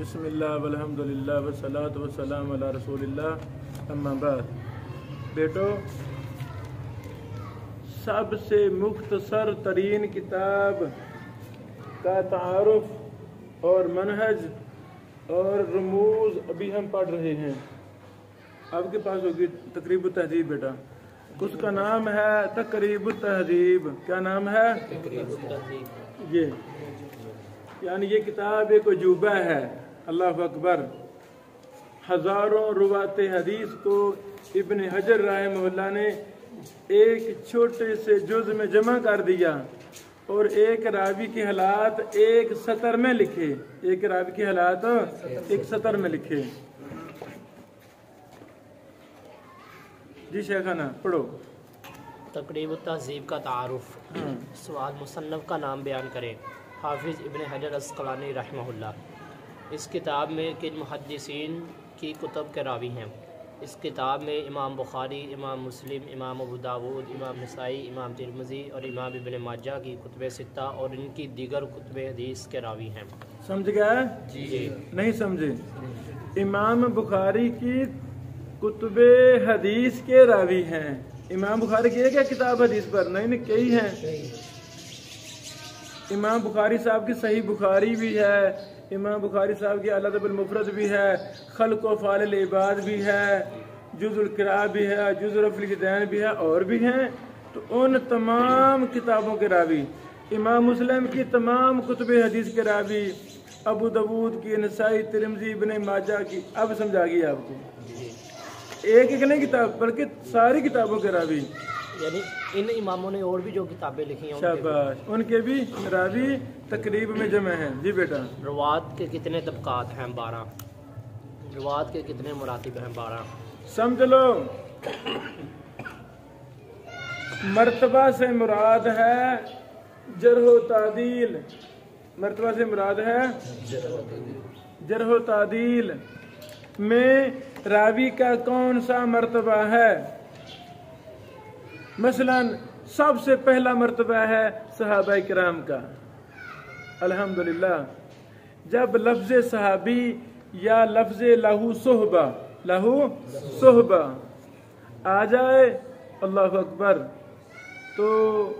بسم اللہ والحمدللہ والصلاۃ والسلام علی رسول اللہ اما بعد۔ بیٹو، سب سے مختصر ترین کتاب کا تعارف اور منہج اور رموز ابھی ہم پڑھ رہے ہیں۔ آپ کے پاس ہوگی تقریب التہذیب بیٹا، اس کا نام ہے تقریب التہذیب۔ کیا نام ہے؟ تقریب التہذیب۔ یعنی یہ کتاب ایک عجوبہ ہے۔ اللہ اکبر۔ ہزاروں روات حدیث کو ابن حجر رحمہ اللہ نے ایک چھوٹے سے جز میں جمع کر دیا اور ایک راوی کے حالات ایک سطر میں لکھے۔ ایک راوی کے حالات ایک سطر میں لکھے۔ جی شیخانہ پڑھو۔ تقریب التہذیب کا تعارف۔ سوال، مصنف کا نام بیان کریں۔ حافظ ابن حجر عسقلانی رحمہ اللہ۔ اس کتاب میں کن محدثین کی کتب کے راوی ہیں؟ اس کتاب میں امام بخاری، امام مسلم، امام ابو داود، امام نسائی، امام ترمذی اور امام ابن ماجہ کی کتب ستہ اور ان کی دیگر کتب حدیث کے راوی ہیں۔ سمجھ گئے؟ جی۔ نہیں سمجھے؟ امام بخاری کی کتب حدیث کے راوی ہیں۔ امام بخاری کی ایک ہے کتاب حدیث پر؟ نہیں، کئی ہیں۔ امام بخاری صاحب کی صحیح بخاری بھی ہے، امام بخاری صاحب کی الادب المفرد بھی ہے، خلق و افعال العباد بھی ہے، جز القراء بھی ہے، جز رفع الیدین بھی ہے، اور بھی ہیں۔ تو ان تمام کتابوں کے راوی، امام مسلم کی تمام کتب حدیث کے راوی، ابو داود کی، نسائی، ترمذی، ابن ماجہ کی۔ اب سمجھا گیا آپ کو؟ ایک ایک نہیں کتاب بلکہ ساری کتابوں کے راوی، یعنی ان اماموں نے اور بھی جو کتابیں لکھی ہیں شاباش، ان کے بھی راوی تقریب میں جمع ہیں۔ جی بیٹا۔ روات کے کتنے طبقات ہیں؟ 12۔ روات کے کتنے مراتب ہیں؟ 12۔ سمجھ لو، مرتبہ سے مراد ہے جرح و تعدیل۔ مرتبہ سے مراد ہے جرح و تعدیل میں راوی کا کون سا مرتبہ ہے؟ مثلا سب سے پہلا مرتبہ ہے صحابہ کرام کا۔ الحمدللہ، جب لفظ صحابی یا لفظ لہو صحبہ آ جائے، اللہ اکبر، تو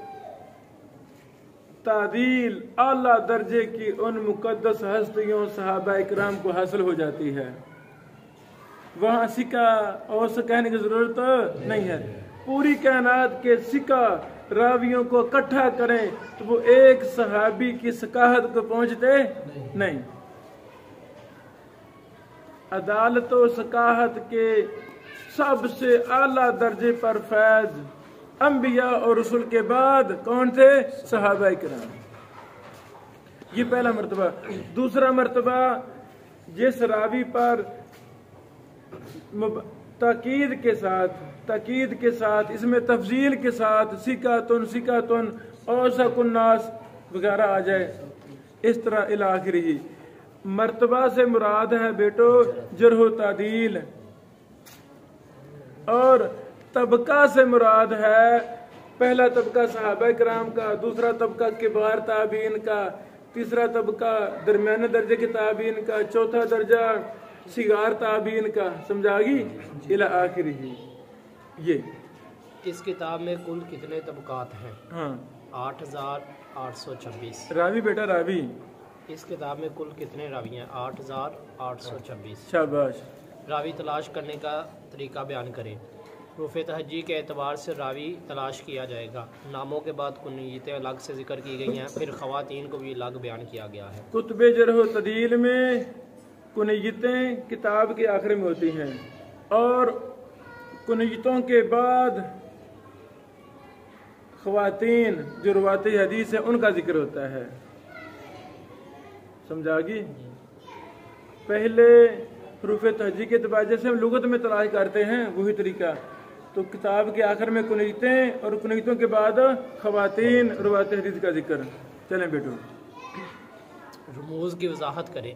تعدیل اعلیٰ درجے کی ان مقدس ہستیوں صحابہ کرام کو حاصل ہو جاتی ہے۔ وہاں سکہ اور سے کہنے کی ضرورت نہیں ہے۔ پوری کائنات کے سکہ راویوں کو اکٹھا کریں تو وہ ایک صحابی کی ثقافت کو پہنچتے نہیں۔ عدالت و ثقافت کے سب سے اعلیٰ درجے پر فیض انبیاء اور رسول کے بعد کون تھے؟ صحابہ کرام۔ یہ پہلا مرتبہ۔ دوسرا مرتبہ، جس راوی پر تاکید کے ساتھ اس میں تفضیل کے ساتھ سکاتن اوثق الناس وغیرہ آ جائے، اس طرح الی آخرہ۔ مرتبہ سے مراد ہے بیٹو جرح و تعدیل، اور طبقہ سے مراد ہے پہلا طبقہ صحابہ کرام کا، دوسرا طبقہ کبار تابعین کا، تیسرا طبقہ درمیانے درجے کے تابعین کا، چوتھا درجہ صغار تابعین کا۔ سمجھا گی؟ الی آخرہ۔ یہ اس کتاب میں کل کتنے طبقات ہیں؟ ہاں، 8826۔ راوی بیٹا، راوی۔ اس کتاب میں کل کتنے راوی ہیں؟ 8826۔ شاباش۔ راوی تلاش کرنے کا طریقہ بیان کریں۔ حروف تہجی کے اعتبار سے راوی تلاش کیا جائے گا۔ ناموں کے بعد کنیتیں الگ سے ذکر کی گئی ہیں، پھر خواتین کو بھی الگ بیان کیا گیا ہے۔ کتب جرح و تعدیل میں کنیتیں کتاب کے آخر میں ہوتی ہیں، اور کنیتوں کے بعد خواتین جو روات حدیث ہیں ان کا ذکر ہوتا ہے۔ سمجھا گی؟ پہلے حروف تہجی کے اعتبار جیسے ہم لغت میں تلاش کرتے ہیں وہی طریقہ، تو کتاب کے آخر میں کنیتیں اور کنیتوں کے بعد خواتین روات حدیث کا ذکر۔ چلیں بیٹو۔ رموز کی وضاحت کریں۔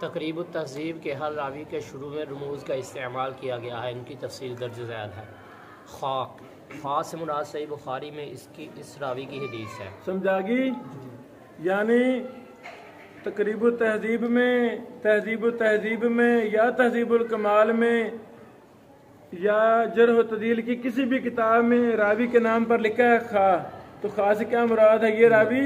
تقریب التہذیب کے ہر راوی کے شروع میں رموز کا استعمال کیا گیا ہے، ان کی تفصیل درج ذیل ہے۔ خاص سے مراد صحیح بخاری میں اس راوی کی حدیث ہے۔ سمجھا گی؟ یعنی تقریب التہذیب میں، تہذیب التہذیب میں یا تہذیب الکمال میں یا جرح و تعدیل کی کسی بھی کتاب میں راوی کے نام پر لکھا ہے خا، تو خا سے کیا مراد ہے؟ یہ راوی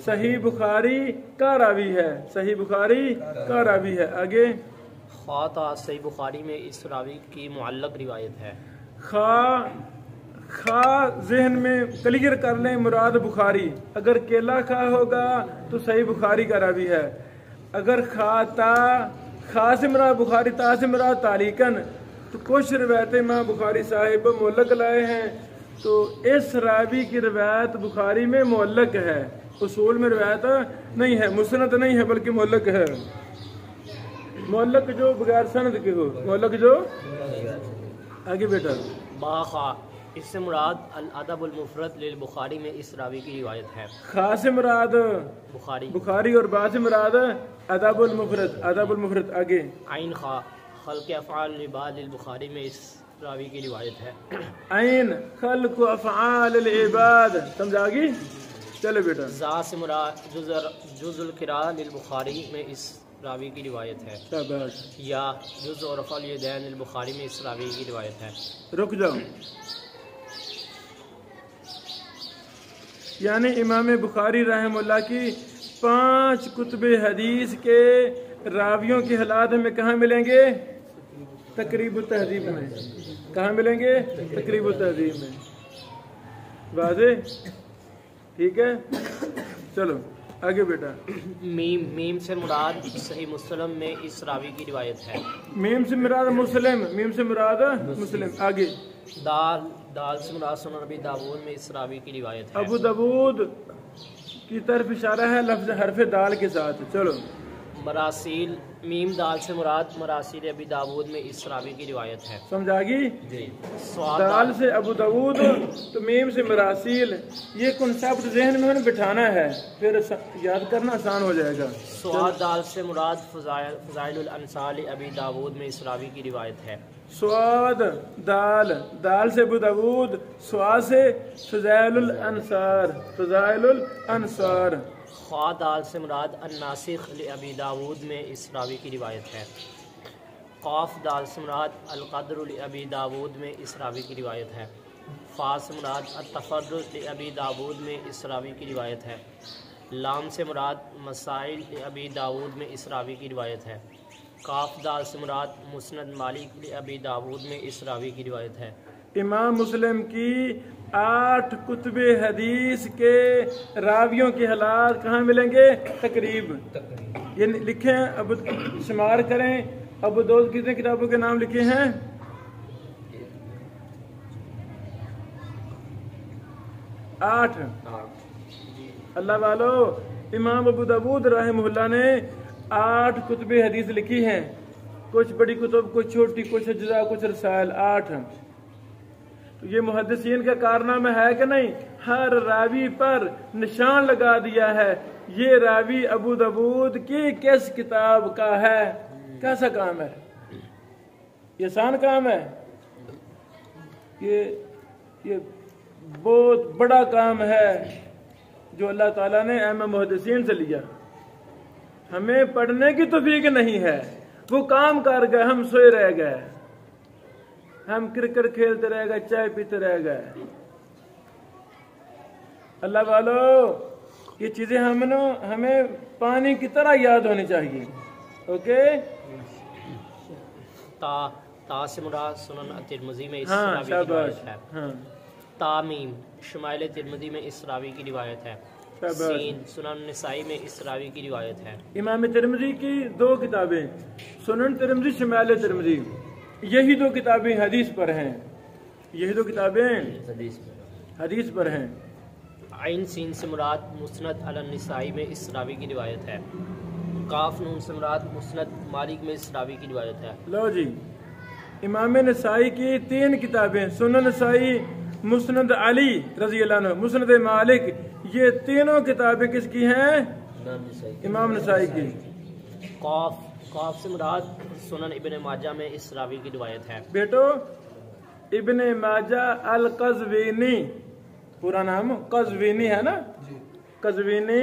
صحیح بخاری کا راوی ہے، صحیح بخاری کا راوی ہے۔ آگے خواہ تا صحیح بخاری میں اس راوی کی معلق روایت ہے۔ خا ذہن میں کلیئر کر لیں، مراد بخاری۔ اگر کیلا خا ہوگا تو صحیح بخاری کا راوی ہے۔ اگر خا سے مراد بخاری، تا سے مراد تعلیقاً، تو کچھ روایتیں امام بخاری صاحب معلق لائے ہیں، تو اس راوی کی روایت بخاری میں معلق ہے، اصول میں روایت نہیں ہے، مسند نہیں ہے بلکہ معلق ہے۔ معلق جو بغیر سند کے ہو، معلق جو آگے بیٹا با خا، اس سے مراد الادب المفرد للبخاری میں اس راوی کی روایت ہے۔ خا سے مراد بخاری اور با سے مراد ادب المفرد، ادب المفرد۔ آگے عین خا، خلق افعال العباد للبخاری میں اس راوی کی روایت ہے۔ عین خلق افعال العباد، سمجھا گی؟ چلو بیٹا۔ زا سے مراد جز القراء للبخاری میں اس راوی کی روایت ہے۔ شاباش۔ یا جز اور رفع الیدین للبخاری میں اس راوی کی روایت ہے۔ رک جاؤ، یعنی امام بخاری رحمہ اللہ کی 5 کتب حدیث کے راویوں کے حالات ہمیں کہاں ملیں گے؟ تقریب التہذیب میں۔ کہاں ملیں گے؟ تقریب التہذیب میں۔ واضح؟ ٹھیک ہے، چلو آگے بیٹا۔ میم سے مراد صحیح مسلم میں اس راوی کی روایت ہے۔ میم سے مراد مسلم، میم سے مراد مسلم۔ آگے دال سے مراد سنن ابی داؤد میں اس راوی کی روایت ہے۔ ابو داؤد کی طرف اشارہ ہے لفظ حرف دال کے ساتھ۔ چلو مراسیل، میم دال سے مراد مراسیل ابی داؤد میں اس راوی کی روایت ہے۔ سمجھا گی؟ جی۔ دال سے ابو داؤد تو میم سے مراسیل، یہ کنسپٹ ذہن میں بٹھانا ہے، پھر یاد کرنا آسان ہو جائے گا۔ سواد دال سے مراد فضائل الانصار ابی داؤد میں اس راوی کی روایت ہے۔ سواد دال سے ابو داؤد، سواد سے فضائل الانصار، فضائل الانصار۔ خواہ دال سے مراد الناسخ لابی داؤد میں اس راوی کی روایت ہے۔ قاف دال سے مراد القدر لابی داؤد میں اس راوی کی روایت ہے۔ فا سے مراد التفرد لابی داؤد میں اس راوی کی روایت ہے۔ لام سے مراد مسائل لابی داؤد میں اس راوی کی روایت ہے۔ کاف دال سے مراد مسند مالک لابی داؤد میں اس راوی کی روایت ہے۔ امام مسلم کی 8 کتب حدیث کے راویوں کے حالات کہاں ملیں گے؟ تقریب، یہ لکھیں، اب شمار کریں۔ ابو داؤد کتنے کتابوں کے نام لکھے ہیں؟ 8۔ اللہ والو، امام ابو داؤد رحمہ اللہ نے 8 کتب حدیث لکھی ہیں، کچھ بڑی کتب، کچھ چھوٹی، کچھ اجزاء، کچھ رسائل، 8۔ تو یہ محدثین کا کارنامہ ہے کہ نہیں؟ ہر راوی پر نشان لگا دیا ہے، یہ راوی ابو داؤد کی کس کتاب کا ہے۔ کیسا کام ہے؟ یہ آسان کام ہے؟ یہ بہت بڑا کام ہے جو اللہ تعالیٰ نے اہم محدثین سے لیا۔ ہمیں پڑھنے کی توفیق نہیں ہے، وہ کام کر گئے، ہم سوئے رہ گئے، ہم کرکٹ کھیلتے رہ گئے، چائے پیتے رہ گئے۔ اللہ والو، یہ چیزیں ہمیں پانی کی طرح یاد ہونی چاہیے۔ اوکے۔ تا سے مراد سنن ترمذی میں اس راوی کی روایت ہے۔ تامیم شمائل ترمذی میں اس راوی کی روایت ہے۔ سین سنن نسائی میں اس راوی کی روایت ہے۔ امام ترمذی کی 2 کتابیں، سنن ترمذی، شمائل ترمذی، یہی 2 کتابیں حدیث پر ہیں، یہی 2 کتابیں حدیث پر ہیں۔ عین سین سے مراد مسند علی النسائی میں اس راوی کی روایت ہے۔ کاف نون سے مراد مسند مالک میں اس راوی کی روایت ہے۔ لو جی، امام نسائی کی 3 کتابیں، سنن نسائی، مسند علی رضی اللہ عنہ، مسند مالک، یہ تینوں کتابیں کس کی ہیں؟ امام نسائی کی۔ قاف سے مراد سنن ابن ماجہ میں اس راوی کی روایت ہے۔ بیٹو، ابن ماجہ القزوینی، پورا نام قزوینی ہے نا؟ قزوینی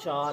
4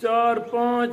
4-5